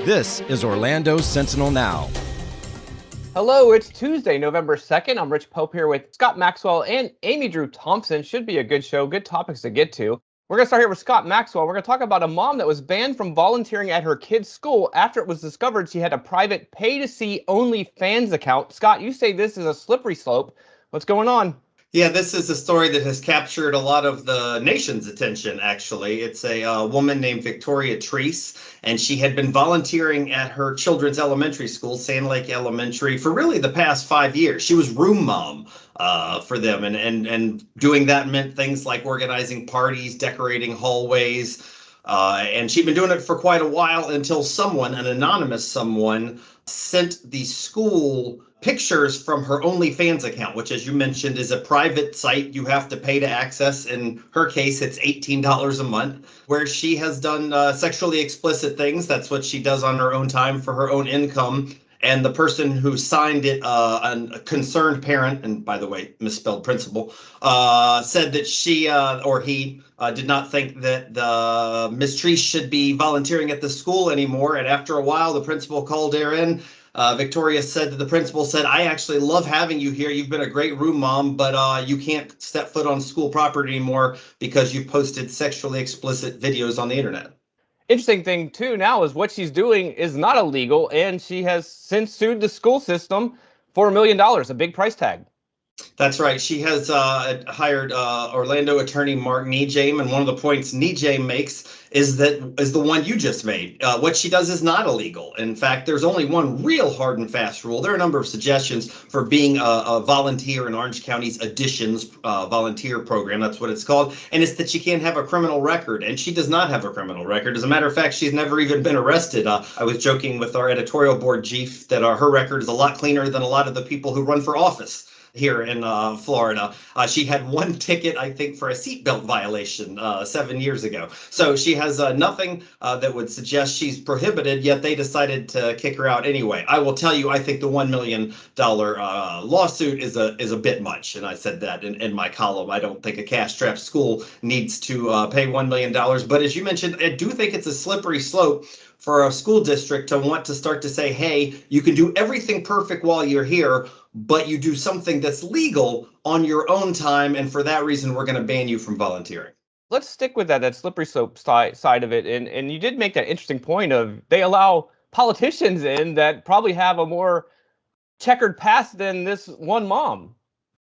This is Orlando Sentinel Now. Hello, it's Tuesday, November 2nd. I'm Rich Pope here with Scott Maxwell and Amy Drew Thompson. Should be a good show, good topics to get to. We're going to start here with Scott Maxwell. We're going to talk about a mom that was banned from volunteering at her kid's school after it was discovered she had a private pay-to-see OnlyFans account. Scott, you say this is a slippery slope. What's going on? Yeah, this is a story that has captured a lot of the nation's attention, actually. It's a woman named Victoria Treese, and she had been volunteering at her children's elementary school, Sand Lake Elementary, for really the past 5 years. She was room mom for them, and doing that meant things like organizing parties, decorating hallways, and she'd been doing it for quite a while until someone, an anonymous someone, sent the school pictures from her OnlyFans account, which, as you mentioned, is a private site you have to pay to access. In her case, it's $18 a month, where she has done sexually explicit things. That's what she does on her own time for her own income. And the person who signed it, a concerned parent, and by the way, misspelled principal, said that she or he did not think that the Miss Treese should be volunteering at the school anymore. And after a while, the principal called her in. Victoria said that the principal said, "I actually love having you here. You've been a great room mom, but you can't step foot on school property anymore because you've posted sexually explicit videos on the internet." Interesting thing, too, now is what she's doing is not illegal, and she has since sued the school system for $1 million, a big price tag. That's right. She has hired Orlando attorney Mark Nejame, and one of the points Nejame makes is the one you just made. What she does is not illegal. In fact, there's only one real hard and fast rule. There are a number of suggestions for being a volunteer in Orange County's Additions volunteer program. That's what it's called. And it's that she can't have a criminal record. And she does not have a criminal record. As a matter of fact, she's never even been arrested. I was joking with our editorial board chief that her record is a lot cleaner than a lot of the people who run for office here in Florida. She had one ticket, I think, for a seatbelt violation 7 years ago. So she has nothing that would suggest she's prohibited, yet they decided to kick her out anyway. I will tell you, I think the $1 million lawsuit is a bit much. And I said that in my column. I don't think a cash-strapped school needs to pay $1 million. But as you mentioned, I do think it's a slippery slope for a school district to want to start to say, hey, you can do everything perfect while you're here, but you do something that's legal on your own time, and for that reason, we're going to ban you from volunteering. Let's stick with that slippery slope side of it. And you did make that interesting point of they allow politicians in that probably have a more checkered past than this one mom.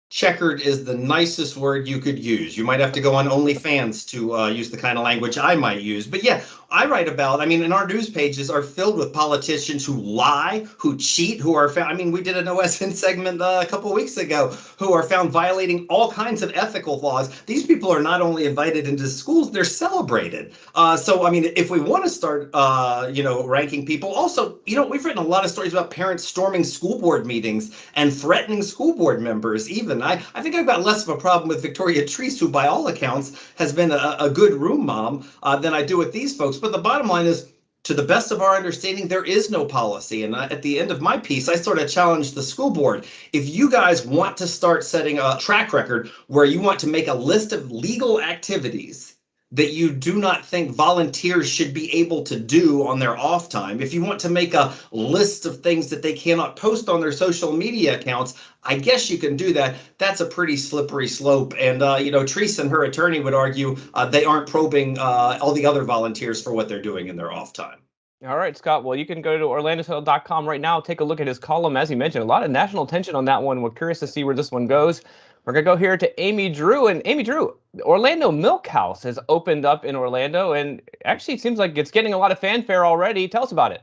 Checkered is the nicest word you could use. You might have to go on OnlyFans to use the kind of language I might use. But yeah, I write about, and our news pages are filled with politicians who lie, who cheat, who are found. We did an OSN segment a couple of weeks ago, who are found violating all kinds of ethical laws. These people are not only invited into schools, they're celebrated. If we want to start, ranking people, also, we've written a lot of stories about parents storming school board meetings and threatening school board members even. I think I've got less of a problem with Victoria Treese, who by all accounts has been a good room mom, than I do with these folks. But the bottom line is, to the best of our understanding, there is no policy. And at the end of my piece, I sort of challenged the school board. If you guys want to start setting a track record where you want to make a list of legal activities that you do not think volunteers should be able to do on their off time, if you want to make a list of things that they cannot post on their social media accounts, I guess you can do that. That's a pretty slippery slope. And, Treese and her attorney would argue they aren't probing all the other volunteers for what they're doing in their off time. All right, Scott. Well, you can go to orlandosentinel.com right now. Take a look at his column. As he mentioned, a lot of national attention on that one. We're curious to see where this one goes. We're going to go here to Amy Drew. And Amy Drew, Orlando Milkhouse has opened up in Orlando, and actually it seems like it's getting a lot of fanfare already. Tell us about it.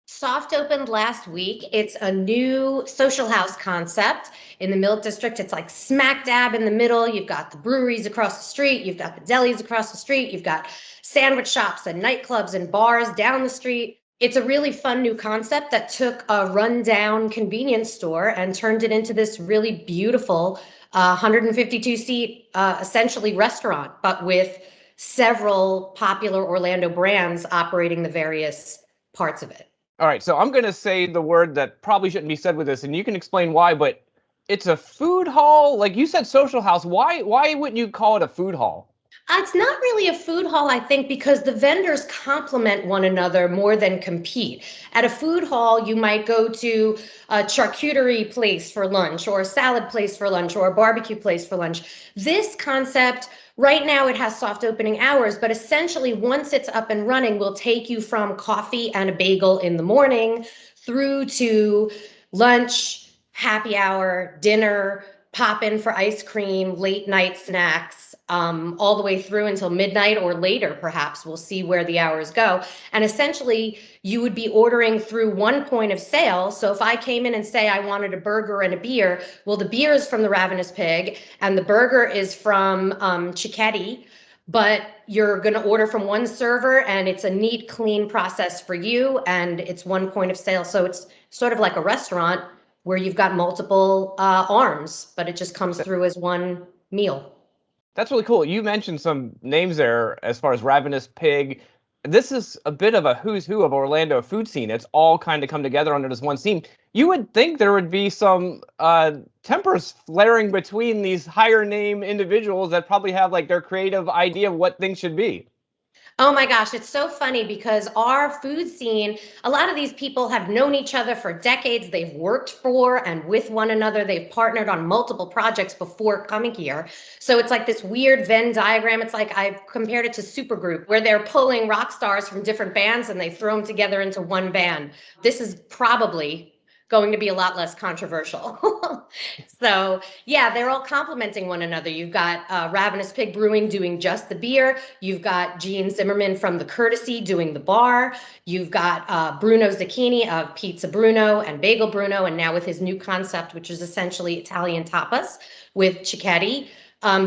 Soft opened last week. It's a new social house concept in the Milk District. It's like smack dab in the middle. You've got the breweries across the street. You've got the delis across the street. You've got sandwich shops and nightclubs and bars down the street. It's a really fun new concept that took a rundown convenience store and turned it into this really beautiful 152-seat, essentially restaurant, but with several popular Orlando brands operating the various parts of it. All right, so I'm going to say the word that probably shouldn't be said with this, and you can explain why, but it's a food hall? Like you said, social house. Why wouldn't you call it a food hall? It's not really a food hall, I think, because the vendors complement one another more than compete. At a food hall, you might go to a charcuterie place for lunch, or a salad place for lunch, or a barbecue place for lunch. This concept, right now, it has soft opening hours, but essentially, once it's up and running, will take you from coffee and a bagel in the morning through to lunch, happy hour, dinner, pop in for ice cream, late night snacks, all the way through until midnight or later, perhaps. We'll see where the hours go. And essentially, you would be ordering through one point of sale. So if I came in and say I wanted a burger and a beer, well, the beer is from the Ravenous Pig and the burger is from Cicchetti. But you're going to order from one server and it's a neat, clean process for you. And it's one point of sale. So it's sort of like a restaurant where you've got multiple arms, but it just comes through as one meal. That's really cool. You mentioned some names there as far as Ravenous Pig. This is a bit of a who's who of Orlando food scene. It's all kind of come together under this one scene. You would think there would be some tempers flaring between these higher name individuals that probably have like their creative idea of what things should be. Oh my gosh, it's so funny because our food scene, a lot of these people have known each other for decades. They've worked for and with one another. They've partnered on multiple projects before coming here. So it's like this weird Venn diagram. It's like I've compared it to supergroup, where they're pulling rock stars from different bands and they throw them together into one band. This is probably going to be a lot less controversial. So yeah, they're all complementing one another. You've got Ravenous Pig Brewing doing just the beer. You've got Gene Zimmerman from the Courtesy doing the bar. You've got Bruno Zucchini of Pizza Bruno and Bagel Bruno, and now with his new concept, which is essentially Italian tapas with Cicchetti,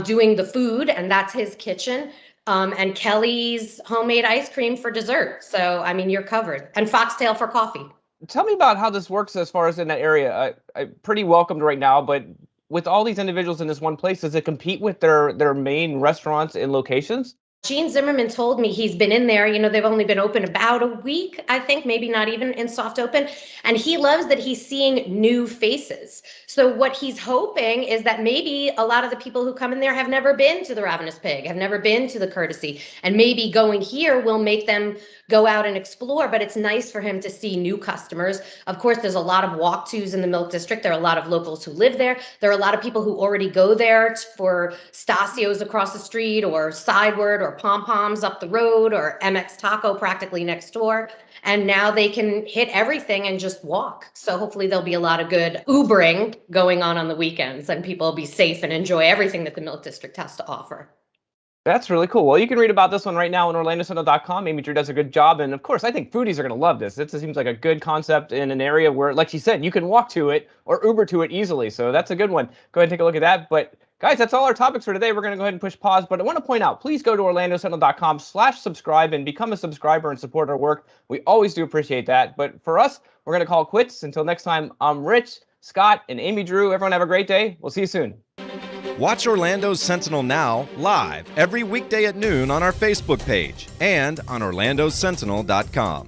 doing the food, and that's his kitchen. And Kelly's homemade ice cream for dessert. So, I mean, you're covered. And Foxtail for coffee. Tell me about how this works as far as in that area. I'm pretty welcomed right now, but with all these individuals in this one place, does it compete with their main restaurants and locations? Gene Zimmerman told me he's been in there. You know, they've only been open about a week, I think, maybe not even in soft open. And he loves that he's seeing new faces. So what he's hoping is that maybe a lot of the people who come in there have never been to the Ravenous Pig, have never been to the Courtesy. And maybe going here will make them go out and explore. But it's nice for him to see new customers. Of course, there's a lot of walk-tos in the Milk District. There are a lot of locals who live there. There are a lot of people who already go there for Stasio's across the street, or Sideward, or Pom Poms up the road, or MX Taco practically next door. And now they can hit everything and just walk. So hopefully there'll be a lot of good Ubering going on the weekends, and people will be safe and enjoy everything that the Milk District has to offer. That's really cool. Well, you can read about this one right now on OrlandoSentinel.com. Amy Drew does a good job. And of course, I think foodies are going to love this. It seems like a good concept in an area where, like she said, you can walk to it or Uber to it easily. So that's a good one. Go ahead and take a look at that. But guys, that's all our topics for today. We're going to go ahead and push pause. But I want to point out, please go to OrlandoSentinel.com/subscribe and become a subscriber and support our work. We always do appreciate that. But for us, we're going to call quits. Until next time, I'm Rich, Scott, and Amy Drew. Everyone have a great day. We'll see you soon. Watch Orlando Sentinel Now live every weekday at noon on our Facebook page and on OrlandoSentinel.com.